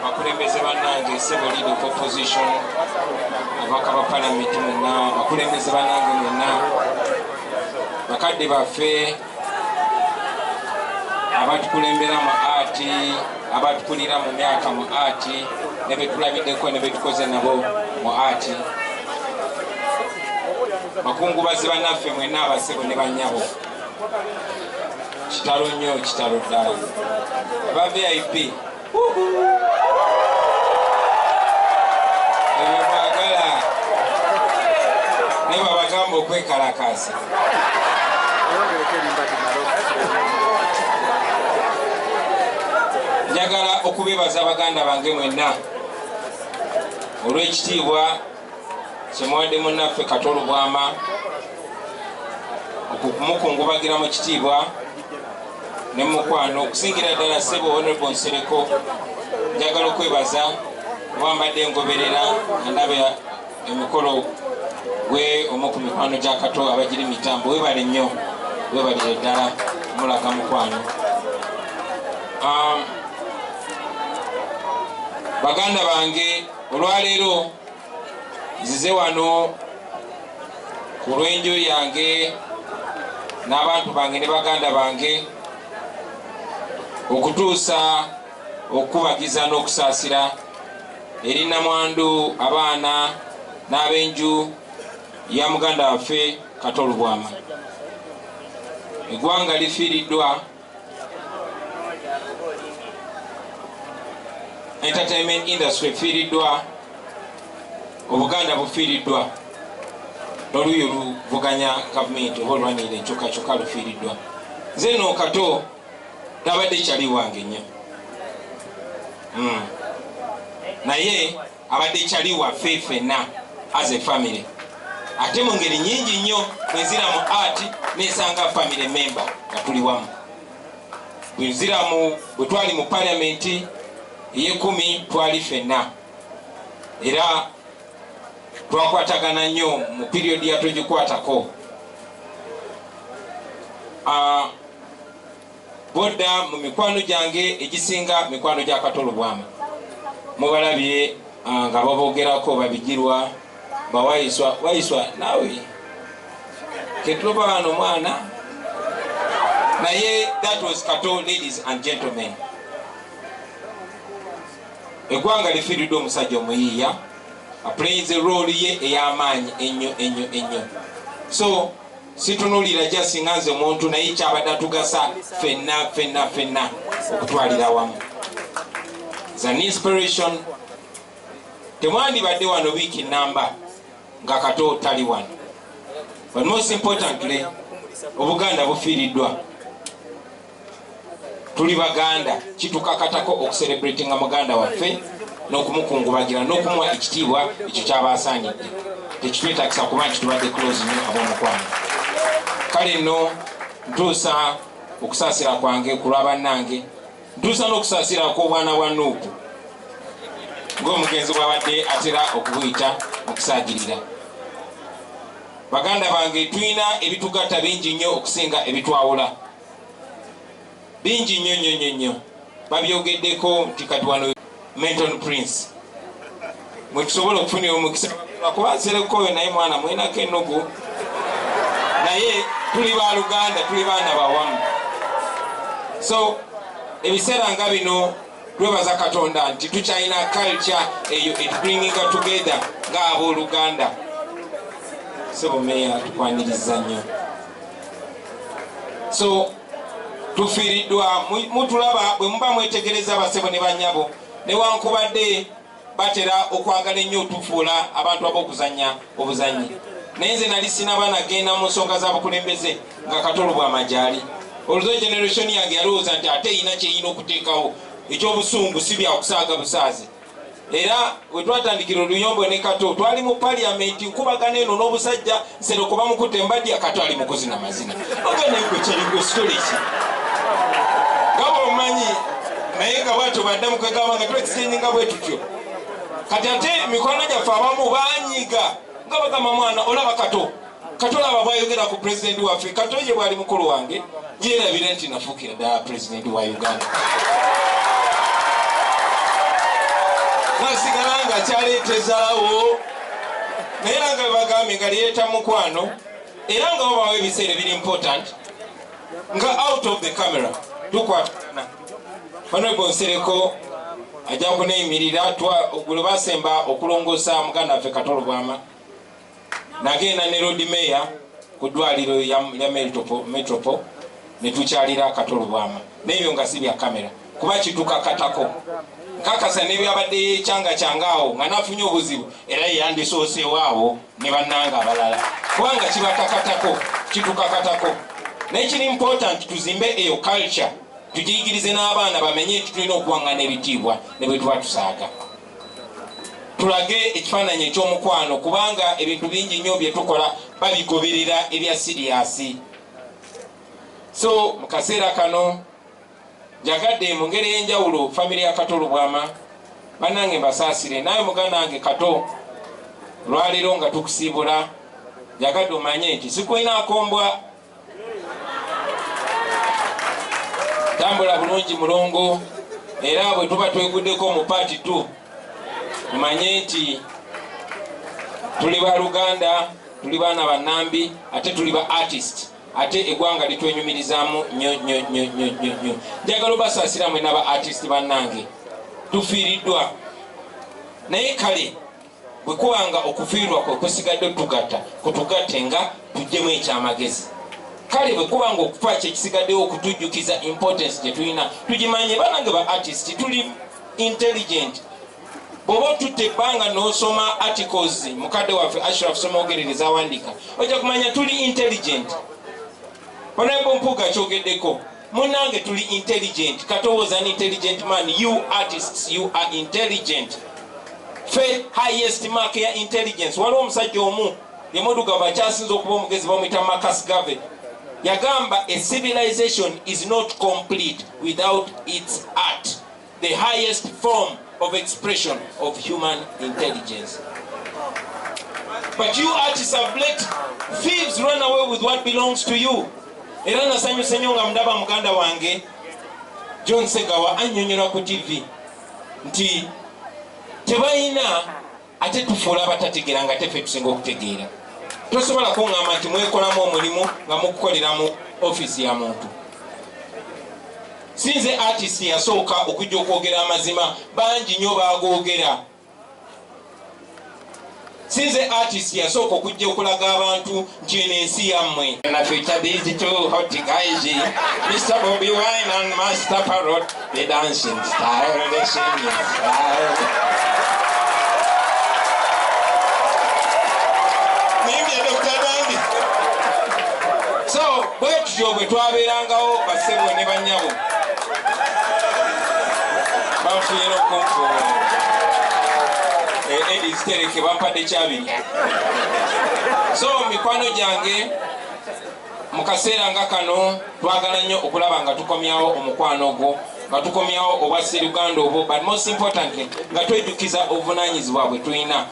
bakulembeze bannange civil leader of opposition abaka ba parliament mwenna bakulembeze bannange mwenna bakadde baffe abatukulembera mu ati abatukulira mu myaka mu ati ne betulabiddeko ne betukoze nabo mu ati bakungubazi bannaffe mwenna abasebo ne bannyabo kitalo nnyo kitalo ddala aba VIP ebyo mwagala naye babagamba okwekalakaasa njagala okubebaza abaganda bange mwenna olw'ekitiibwa kyemuwadde munnaffe Kato Lubwama okumukungubagira mu kitiibwa ne mukwano okusingira ddala ssebo Honorable Nsereko njagala okwebaza wambadde ngoberera ndaba emikolo gwe omu ku mikwano gya Kato abagiri mitambo webale nnyo webalire ddala mulaga mukwano baganda bange olwaleero nzize wano ku lw'enju yange n'abantu bange ne baganda bange okutuusa okubagiza n'okusaasira eri namwandu abaana n'ab'enju ya muganda waffe Kato Lubwama. Eggwanga lifiiriddwa, entertainment industry efiiriddwa, obuganda bufiiriddwa, n'oluuyi oluvuganya gavumenti oba olwanirira enkyukakyuka lufiiriddwa. Nze nno Kato tabadde kyali wange nnyo, naye abadde kyali waffe ffenna as a family. Ate mu ngeri nnyingi nnyo bwenzira mu art nesanga family member nga tuli wamu. Bwe twali mu parliament ey'ekumi twali ffenna, era twakwatagana nnyo mu period yatogikwatako. Bodda mu mikwano gyange egisinga mikwano gya Kato Lubwama mubalabye nga babogerako babigirwa bawayiswa nawe ketuloba bano mwana naye that was Kato. Ladies and gentlemen, eggwanga lifiiriddwa omusajja omuyiiya aplayinze role ye ey'amaanyi ennyo. So situnuulira jasinga nze omuntu naye kyabadde atugasa ffenna okutwalira wamu. As an inspiration, temwandibadde wano wiiki namba nga Kato tali wano. But most importantly, obuganda bufiiriddwa. Tuli baganda, kitukakatako okucelebratinga muganda waffe n'okumukungubagira n'okumuwa ekitiibwa ekyo kyabaasaanidde. Tekitwetagisa kuba nti tubadde close nnyo ab'omukwano. Kale nno ntuusa okusaasira kwange ku lwa bannange, ntuusa n'okusaasira kw'obwana bwa Nuupu ng'omugenzi bw'abadde atera okubuyita okusaagirira. Baganda bange, tulina ebitugatta bingi nnyo okusinga ebitwawula, bingi nnyo. Babyogeddeko nti kati wano Menton Prince mwe tusobola okufunira omukisa kuba Nserekoyo naye mwana mwenako ennogu, naye tuli ba Luganda, tuli baana bawamu. So ebiseera nga bino twebaza Katonda nti tukyalina culture eyo etubringinga together ng'abooluganda. Sebo meya tukwaniriza nnyo. So tufiiriddwa, mutulaba bwe muba mwetegereza abasebo ne bannyabo newankubadde batera okwagala ennyo otufuula abantu ab'okuzannya obuzannyi. Naye nze nali sinaba nagenda mu nsonga z'abukulembeze nga Kato Lubwama gyali. Olwo generation yange yalowooza nti ate erina kyeyina okuteekawo ekyobusungu si byakusaaga busaazi. Era bwe twatandikira oluyombo ne Kato twali mu parliament nkubagana eno n'obusajja Nsereko bamukutte mbadya Kato ali mukozi na mazina. Oganayiko kyaligo story ki nga bw'omanyi, naye nga bwatyo baddamu kwegamba nga twexchanging bwe tutyo. Kati ate mikwano gyaffe abamu banyiga nga bagamba mwana olaba Kato laba bwayogera ku president waffe. Kato ye bwali mukulu wange yeerabira nti nafuukira ddala president wa Uganda. nasigala nga kyaleetezaawo naye nga bebagambye nga leeta mukwano era nga babawo ebiseera biri important nga out of the camera tukwatana Honorable Nsereko ajja kuneyimirira gwe basemba okulongoosa muganda waffe Kato Lubwama nagenda ne road mayor ku ddwaliro ya Metropole ne tukyalira Kato Lubwama n'ebyo nga si bya kamera kuba kitukakatako nkakasa n'ebyabadde yekyanga kyangaawo nga nafunye obuzibu era yandisooseewaawo ne bannanga abalala kubanga kibakakatako kitukakatako naye kiri important tuzimbe eyo culture tugiyigirize n'abaana bamenye nti tulina okuwaŋŋana ebitiibwa ne bwe tuba tusaaga tulage ekifaananyi eky'omukwano kubanga ebintu bingi nnyo bye tukola babigoberera ebya siriyasi. So mu kaseera kano njagadde mu ngeri ey'enjawulo famire ya Kato Lubwama bannange mbasaasire naye muganda wange Kato lwaleero nga tukusiibula njagadde omanye nti sikulina akombwa tambula bulungi mulongo era bwe tuba tweguddeko mu paati 2 mumanye nti tuli ba Luganda tuli baana bannambi ate tuli ba artist ate eggwanga litwenyumirizaamu nnyo njagala obasaasira mwe n'aba artist bannange tufiiriddwa naye kale bwe kubanga okufiirwa kwe kusigadde tugatta kutugatte nga tuggyemu ekyamagezi kale bwe kubanga okufa kyekisigaddewo okutujjukiza importance gye tulina tugimanye bannange ba artist tuli intelligent bw'oba otutte ebbanga n'osoma articles mukadde waffe Ashraf Somogerereza awandiika ojja kumanya tuli intelligent Honorable Mpuga kyogeddeko munnange tuli intelligent Kato was an intelligent man. You artists, you are intelligent. Fe highest mark ya intelligence waliwo omusajja omu yemodugaba akyasinza okuba omugezi bamuyita Marcus Garvey yagamba a civilization is not complete without its art, the highest form of expression of human intelligence. But you artists have let thieves run away with what belongs to you. Era nasanyuse nnyo nga mundaba muganda wange John Segawa annyonnyola ku TV nti tebalina ate tufuula abatategeera nga teffe tusinga okutegeera. Tosobola kuŋŋamba nti mwekolamu omulimu nga mukukolera mu ofiisi ya muntu. Sinze artist yasooka okujja okwogera amazima bangi nnyo bagoogera. Sinze artist yasooka okujja okulaga abantu nti eno ensi yammwe. Na feature these two hot guys, Mr. Bobi Wine and Master Parrot, the dancing style, the singing style. Nimye Dr. Dandy. So, bwe tutyo bwe twabeerangawo bassebo ne bannyabo. Banfunye okunfuula. Edis tereke bampadde kyabiri. So mikwano gyange mu kaseera nga kano twagala nnyo okulaba nga tukomyawo omukwano ogwo nga tukomyawo obwa Sseruganda obwo but most importantly nga twejjukiza obuvunaanyizibwa bwe tulina.